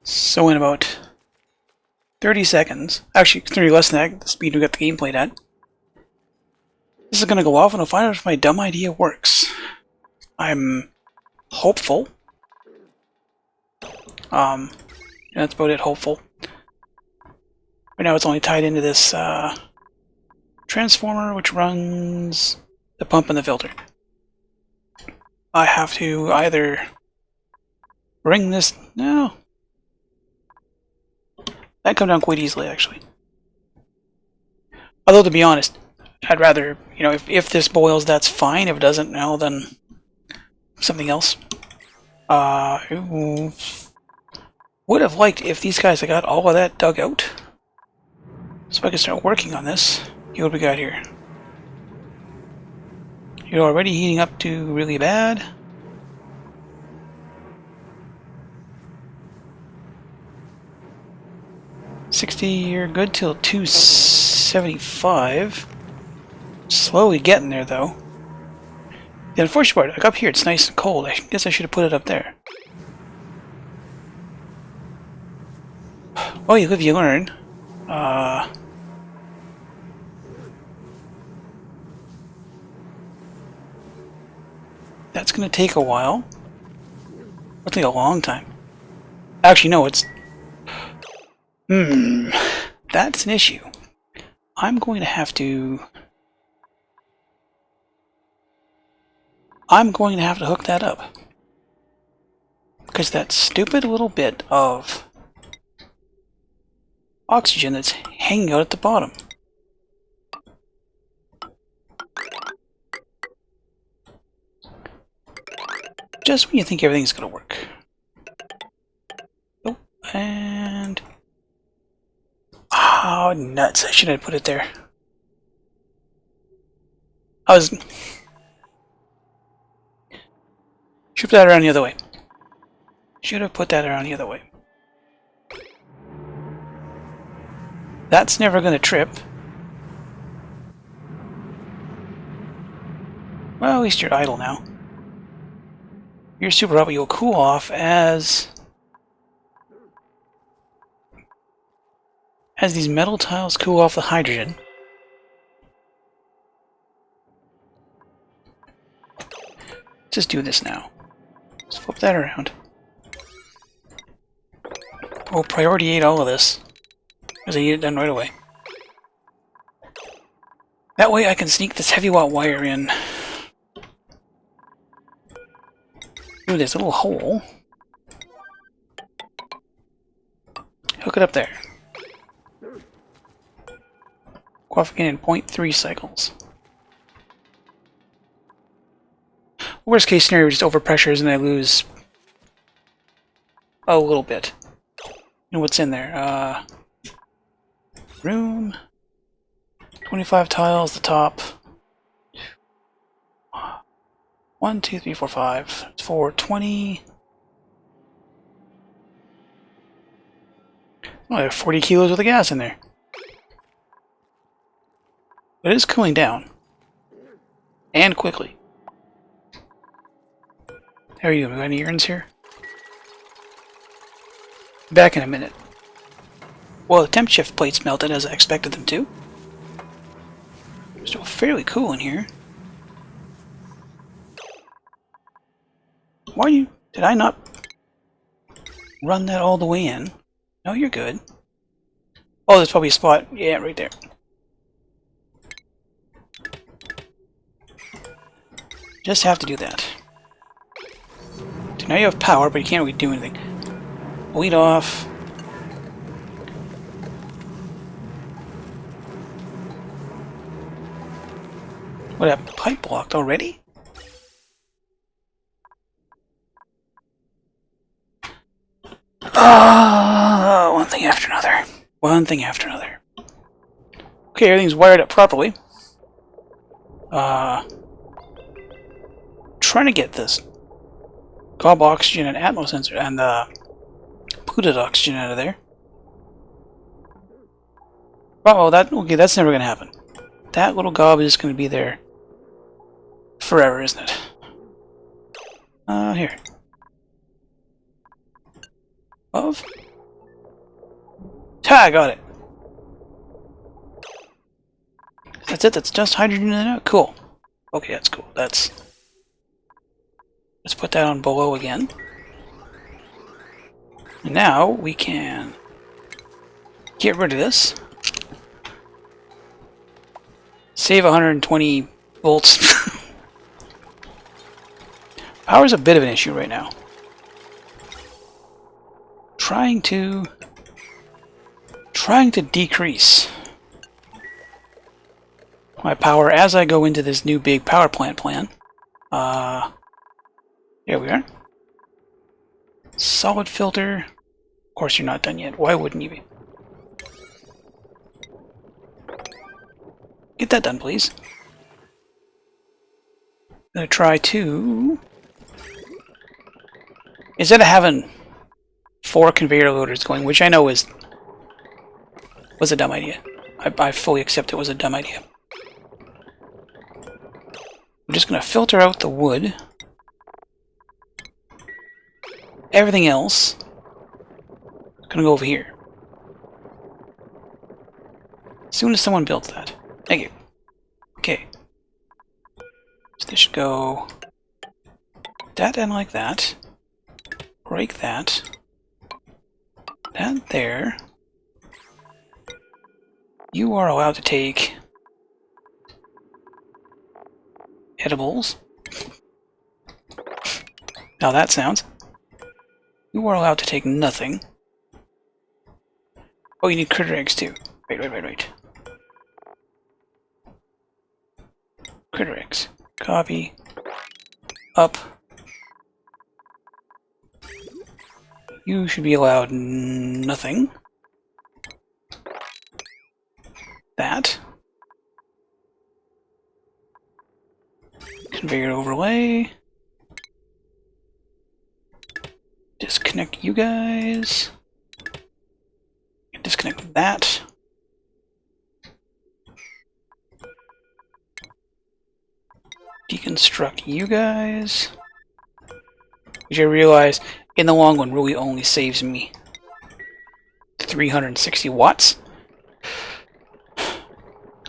So in about 30 seconds, actually 30 less than that, the speed we got the game played at, this is going to go off and I'll find out if my dumb idea works. I'm hopeful. That's about it, hopeful. Right now it's only tied into this transformer which runs the pump and the filter. I have to either bring this... No. That come down quite easily, actually. Although, to be honest, I'd rather, you know, if this boils, that's fine. If it doesn't, no, then something else. Would have liked if these guys had got all of that dug out, so I could start working on this. What do we got here? You're already heating up to really bad. $60, you're good till 275. Slowly getting there, though. The unfortunate part, like up here, it's nice and cold. I guess I should have put it up there. Well, you live, you learn. That's gonna take a while. It'll take a long time. Actually, no, it's... That's an issue. I'm going to have to hook that up. Because that stupid little bit of oxygen that's hanging out at the bottom. Just when you think everything's going to work. Oh, and... Oh, nuts. I should have put it there. Should put that around the other way. Should have put that around the other way. That's never going to trip. Well, at least you're idle now. Your super robot, you'll cool off as these metal tiles cool off the hydrogen. Just do this now. Let's flip that around. We'll priority 8 all of this, because I need it done right away. That way I can sneak this heavy watt wire in through this little hole. Hook it up there. Go off again in 0.3 cycles. Worst case scenario, just overpressures and I lose a little bit. You know what's in there? Room. 25 tiles, the top. 1, 2, 3, 4, 5. 4, 20. Oh, I have 40 kilos of the gas in there. But it is cooling down. And quickly. How are you? Got any urns here? Back in a minute. Well, the temp shift plates melted as I expected them to. Still fairly cool in here. Why you... Did I not run that all the way in? No, you're good. Oh, there's probably a spot. Yeah, right there. Just have to do that. So now you have power, but you can't really do anything. Bleed off. What happened? Pipe blocked already? One thing after another. One thing after another. Okay, everything's wired up properly. Trying to get this gob oxygen and atmo sensor and polluted oxygen out of there. Oh, okay, that's never gonna happen. That little gob is gonna be there forever, isn't it? Here. Above? Ha! I got it. That's it. That's just hydrogen in it. Cool. Okay, that's cool. Let's put that on below again. And now we can get rid of this. Save 120 volts. Power's a bit of an issue right now. Trying to decrease my power as I go into this new big power plant plan. Here we are. Solid filter. Of course you're not done yet. Why wouldn't you be? Get that done, please. I'm gonna try to... Instead of having 4 conveyor loaders going, which I know was a dumb idea. I fully accept it was a dumb idea. I'm just gonna filter out the wood. Everything else is gonna go over here. As soon as someone builds that. Thank you. Okay. So this should go that and like that. Break that. That there. You are allowed to take edibles. Now that sounds. You are allowed to take nothing. Oh, you need critter eggs too. Wait. Critter eggs. Copy. Up. You should be allowed nothing. That. Conveyor overlay. Disconnect you guys. Disconnect that. Deconstruct you guys. Which I realize in the long run really only saves me 360 watts.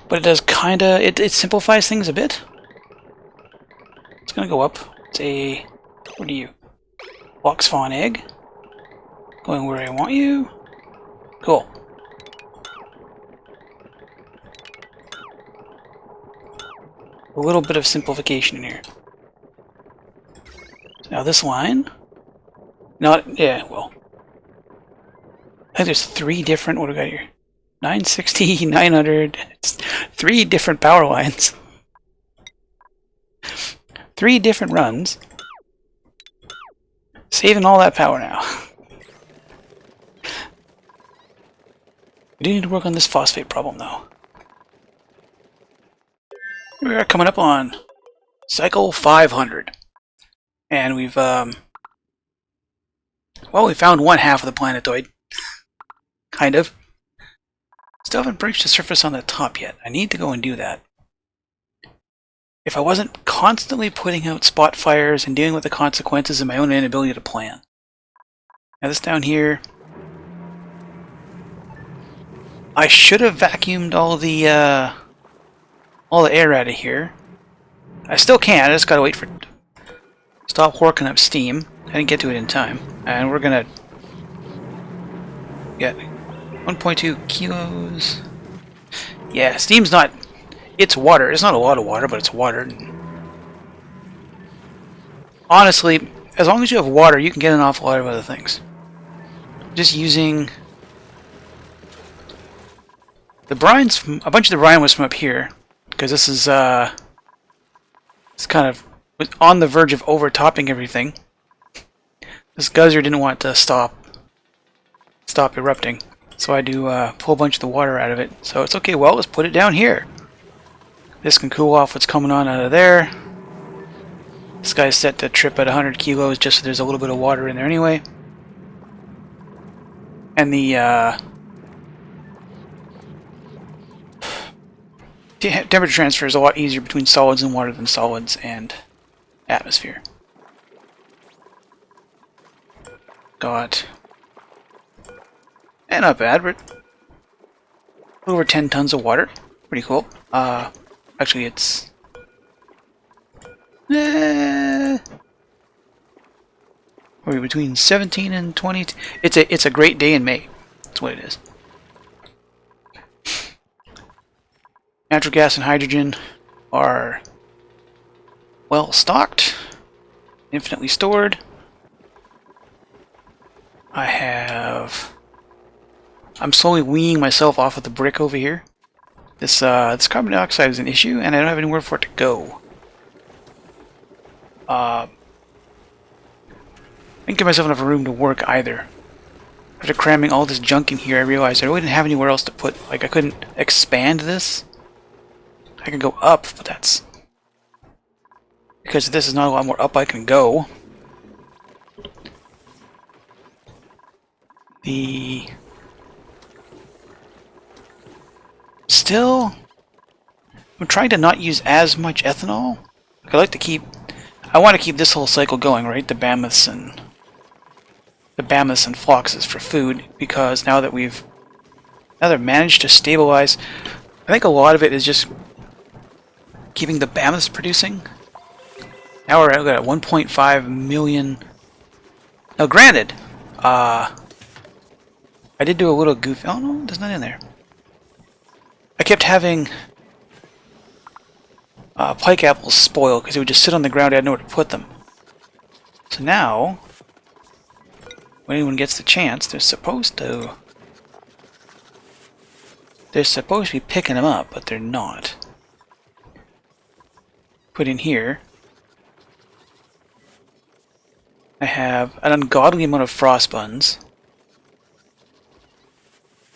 But it does kinda, it simplifies things a bit. It's gonna go up. It's a, what are you? Box fawn egg. Going where I want you. Cool. A little bit of simplification in here. Now this line. Not, yeah, well. I think there's 3 different, what do we got here? 960, 900, it's 3 different power lines. 3 different runs. Saving all that power now. We do need to work on this phosphate problem though. We are coming up on cycle 500. And we've, well, we found one half of the planetoid. Kind of. Still haven't breached the surface on the top yet. I need to go and do that. If I wasn't constantly putting out spot fires and dealing with the consequences of my own inability to plan. Now this down here. I should have vacuumed all the air out of here. I still can, I just gotta wait for it to stop working up steam. I didn't get to it in time. And we're gonna get 1.2 kilos. Yeah, steam's not... It's water. It's not a lot of water, but it's water. Honestly, as long as you have water, you can get an awful lot of other things. Just using... The brines... A bunch of the brine was from up here. Because this is, it's kind of on the verge of overtopping everything. This geyser didn't want to stop erupting. So I do pull a bunch of the water out of it. So it's okay, well, let's put it down here. This can cool off what's coming on out of there. This guy's set to trip at 100 kilos just so there's a little bit of water in there anyway. And the temperature transfer is a lot easier between solids and water than solids and atmosphere. Got... not bad, but over 10 tons of water. Pretty cool. Actually, it's or between 17 and 20. It's a great day in May. That's what it is. Natural gas and hydrogen are well stocked, infinitely stored. I'm slowly weaning myself off of the brick over here. This carbon dioxide is an issue, and I don't have anywhere for it to go. I didn't give myself enough room to work either. After cramming all this junk in here, I realized I really didn't have anywhere else to put. Like, I couldn't expand this. I can go up, but that's because this is not a lot more up I can go. Still, I'm trying to not use as much ethanol. I want to keep this whole cycle going, right? The mammoths and foxes for food, because now that we've managed to stabilize, I think a lot of it is just keeping the mammoths producing. Now we're at 1.5 million. Now, granted, I did do a little goof. Oh no, there's nothing in there. I kept having pike apples spoil because they would just sit on the ground. I had nowhere to put them. So now, when anyone gets the chance, they're supposed to be picking them up, but they're not. Put in here, I have an ungodly amount of frost buns,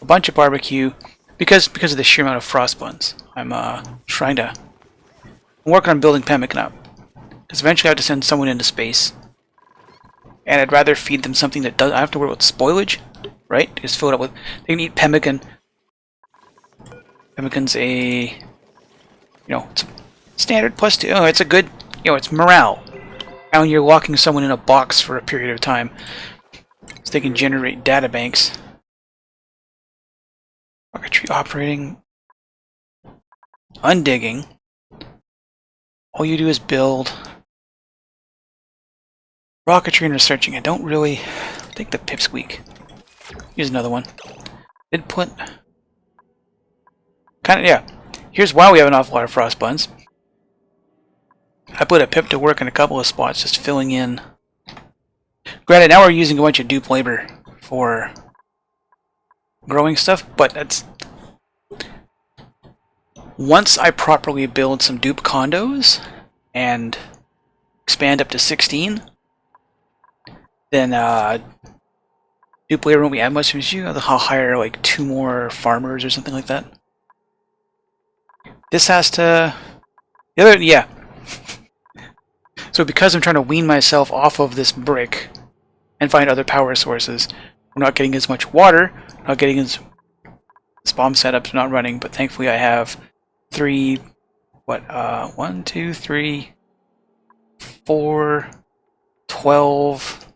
a bunch of barbecue, because of the sheer amount of frost buns. I'm working on building pemmican up, because eventually I have to send someone into space, and I'd rather feed them something that doesn't. I have to worry about spoilage, right? Just fill it up with. They can eat pemmican. Pemmican's it's a standard plus 2. Oh, it's a good, it's morale. And when you're locking someone in a box for a period of time, so they can generate data banks. Rocketry operating. Undigging. All you do is build. Rocketry and researching. I don't really think the pipsqueak. Here's another one. Did put. Yeah. Here's why we have an awful lot of frost buns. I put a pip to work in a couple of spots, just filling in. Granted, now we're using a bunch of dupe labor for growing stuff, but that's. Once I properly build some dupe condos and expand up to 16, then dupe labor won't be as much of an issue. I'll hire like 2 more farmers or something like that. This has to. Yeah. So because I'm trying to wean myself off of this brick and find other power sources, we're not getting as much water, not getting as bomb setups not running, but thankfully I have 1, 2, 3, 4, 12,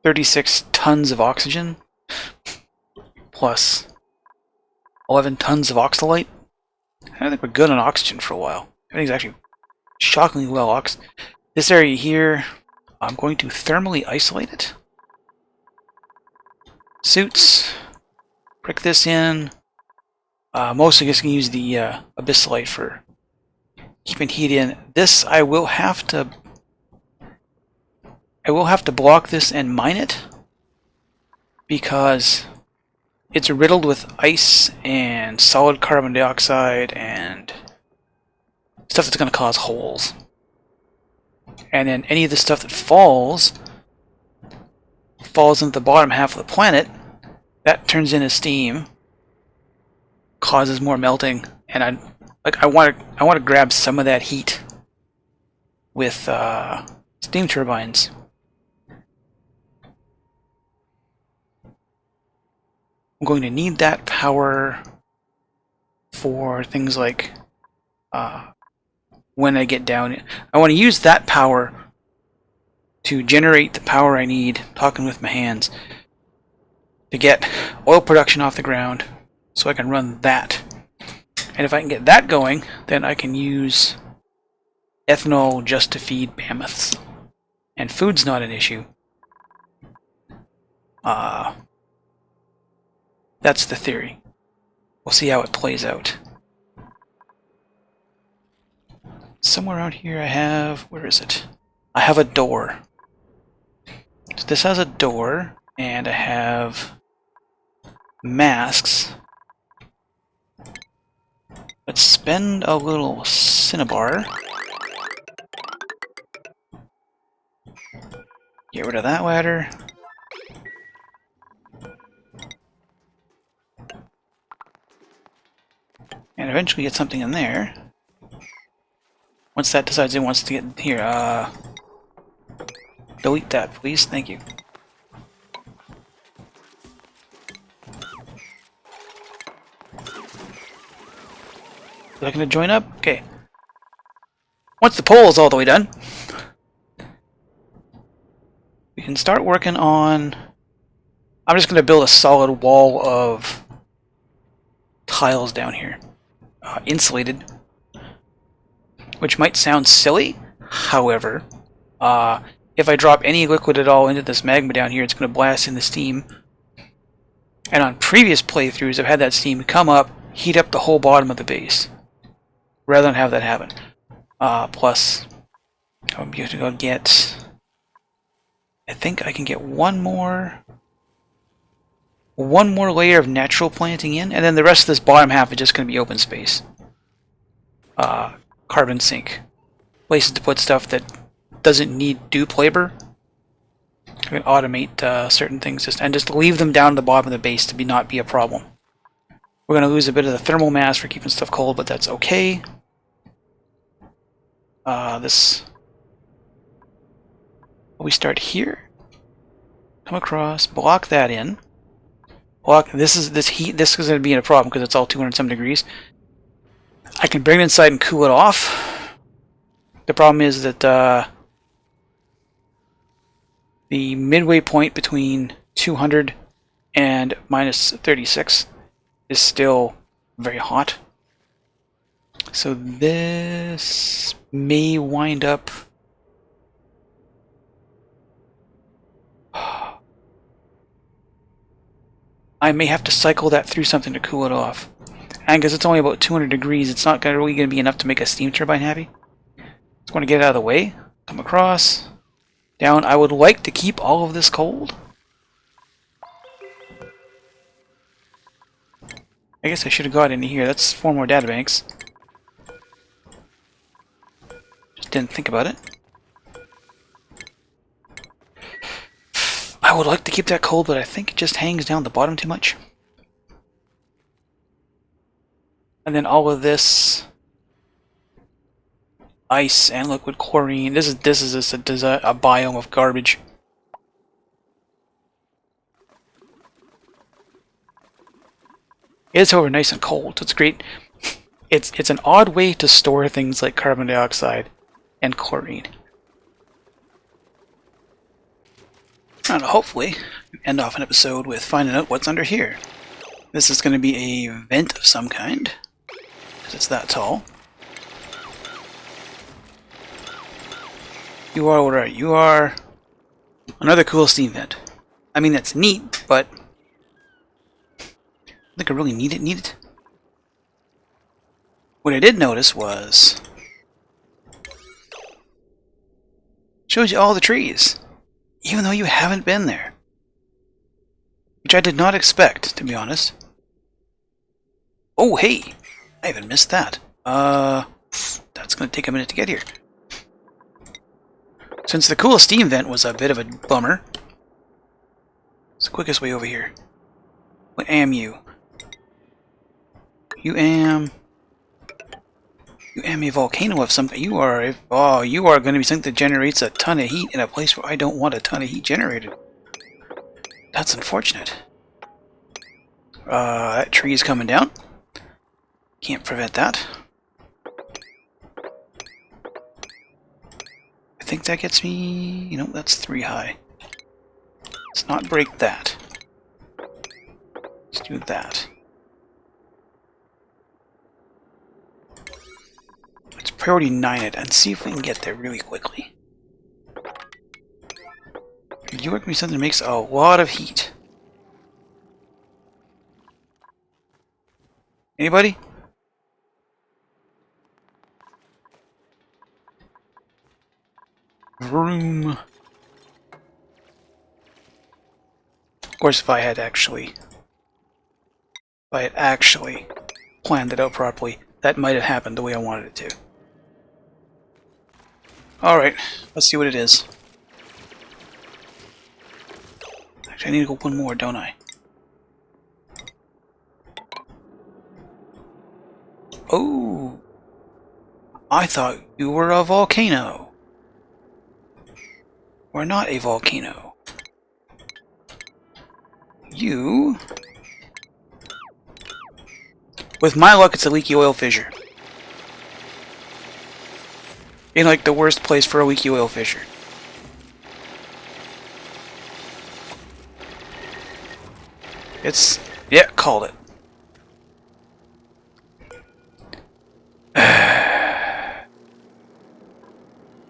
36 tons of oxygen, plus 11 tons of oxalate. I think we're good on oxygen for a while. Everything's actually shockingly well This area here, I'm going to thermally isolate it. Suits. Prick this in. Mostly just going to use the abyssalite for keeping heat in. This I will have to block this and mine it, because it's riddled with ice and solid carbon dioxide and stuff that's going to cause holes. And then any of the stuff that falls into the bottom half of the planet, that turns into steam, causes more melting, and I want to grab some of that heat with steam turbines. I'm going to need that power for things like when I get down. I want to use that power to generate the power I need, talking with my hands, to get oil production off the ground so I can run that. And if I can get that going, then I can use ethanol just to feed mammoths. And food's not an issue. That's the theory. We'll see how it plays out. Somewhere around here I have... where is it? I have a door. So this has a door, and I have masks. Let's spend a little cinnabar. Get rid of that ladder. And eventually get something in there. Once that decides it wants to get in here, delete that, please. Thank you. Is that going to join up? Okay. Once the pole is all the way done, we can start working on... I'm just going to build a solid wall of tiles down here. Insulated. Which might sound silly. However, if I drop any liquid at all into this magma down here, it's going to blast in the steam. And on previous playthroughs, I've had that steam come up, heat up the whole bottom of the base. Rather than have that happen. Plus, I'm going to go get... I think I can get one more layer of natural planting in, and then the rest of this bottom half is just going to be open space. Carbon sink. Places to put stuff that doesn't need dupe labor. I can automate certain things and just leave them down at the bottom of the base to not be a problem. We're going to lose a bit of the thermal mass for keeping stuff cold, but that's okay. We start here. Come across, block that in. Block this heat. This is going to be a problem because it's all 200 some degrees. I can bring it inside and cool it off. The problem is that the midway point between 200 and minus 36 is still very hot. So this may wind up... I may have to cycle that through something to cool it off. And because it's only about 200 degrees, it's not really going to be enough to make a steam turbine happy. Just want to get it out of the way. Come across. Down. I would like to keep all of this cold. I guess I should have got into here. That's 4 more databanks. Just didn't think about it. I would like to keep that cold, but I think it just hangs down the bottom too much. And then all of this ice and liquid chlorine. This is just a biome of garbage. It is, however, nice and cold. So it's great. It's an odd way to store things like carbon dioxide and chlorine. And hopefully, end off an episode with finding out what's under here. This is going to be a vent of some kind, because it's that tall. You are what are you? You are another cool steam vent. I mean, that's neat, but I think I really need it. What I did notice was shows you all the trees, even though you haven't been there. Which I did not expect, to be honest. Oh, hey! I even missed that. That's going to take a minute to get here. Since the coolest steam vent was a bit of a bummer, it's the quickest way over here. What am you? You am a volcano of some... You are going to be something that generates a ton of heat in a place where I don't want a ton of heat generated. That's unfortunate. That tree is coming down. Can't prevent that. I think that gets me... You know, that's 3 high. Let's not break that. do that. Let's priority 9 it and see if we can get there really quickly. You work me something that makes a lot of heat. Anybody? Vroom. Of course, if I had actually planned it out properly, that might have happened the way I wanted it to. Alright, let's see what it is. Actually, I need to go one more, don't I? Oh! I thought you were a volcano. We're not a volcano. You... With my luck, it's a leaky oil fissure. In like the worst place for a leaky oil fissure. It's... yeah, called it.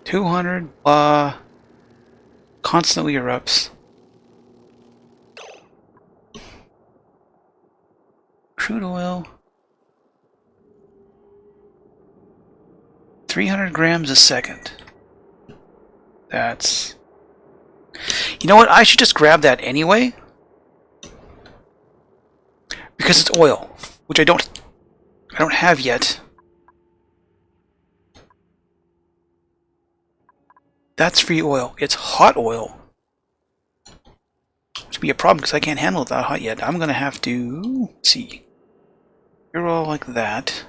200, constantly erupts. Crude oil. 300 grams a second. That's... You know what? I should just grab that anyway. Because it's oil, which I don't have yet. That's free oil. It's hot oil. Which would be a problem because I can't handle it that hot yet. I'm gonna have to... let's see. You're all like that.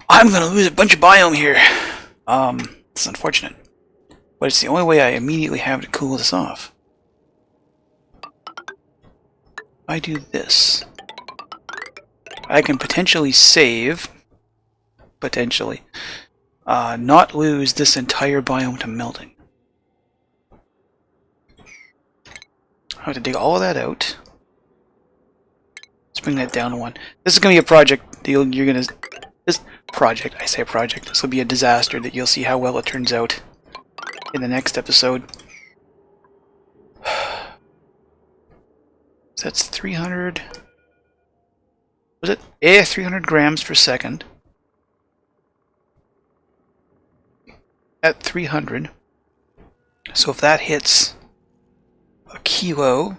I'm gonna lose a bunch of biome here. It's unfortunate. But it's the only way I immediately have to cool this off. I do this. I can potentially save... potentially. Not lose this entire biome to melting. I have to dig all of that out. Let's bring that down to 1. This is going to be a project. You're going to... This project, I say project. This will be a disaster that you'll see how well it turns out in the next episode. So that's 300... was it? Yeah, 300 grams per second. At 300. So if that hits a kilo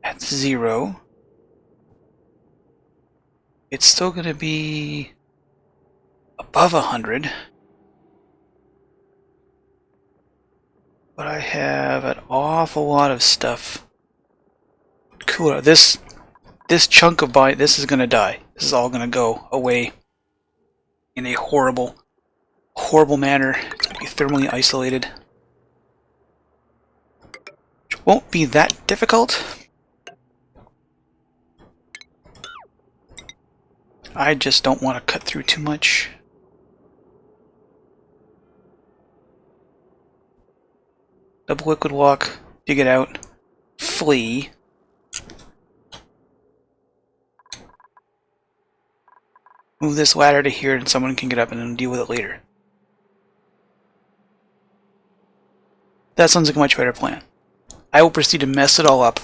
at 0, it's still going to be above 100. But I have an awful lot of stuff. Cooler. This chunk of this is going to die. This is all going to go away in a horrible manner. It's going to be thermally isolated. Which won't be that difficult. I just don't want to cut through too much. Double liquid walk, dig it out, flee. Move this ladder to here and someone can get up and then deal with it later. That sounds like a much better plan. I will proceed to mess it all up,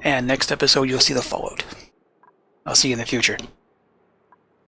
and next episode you'll see the fallout. I'll see you in the future.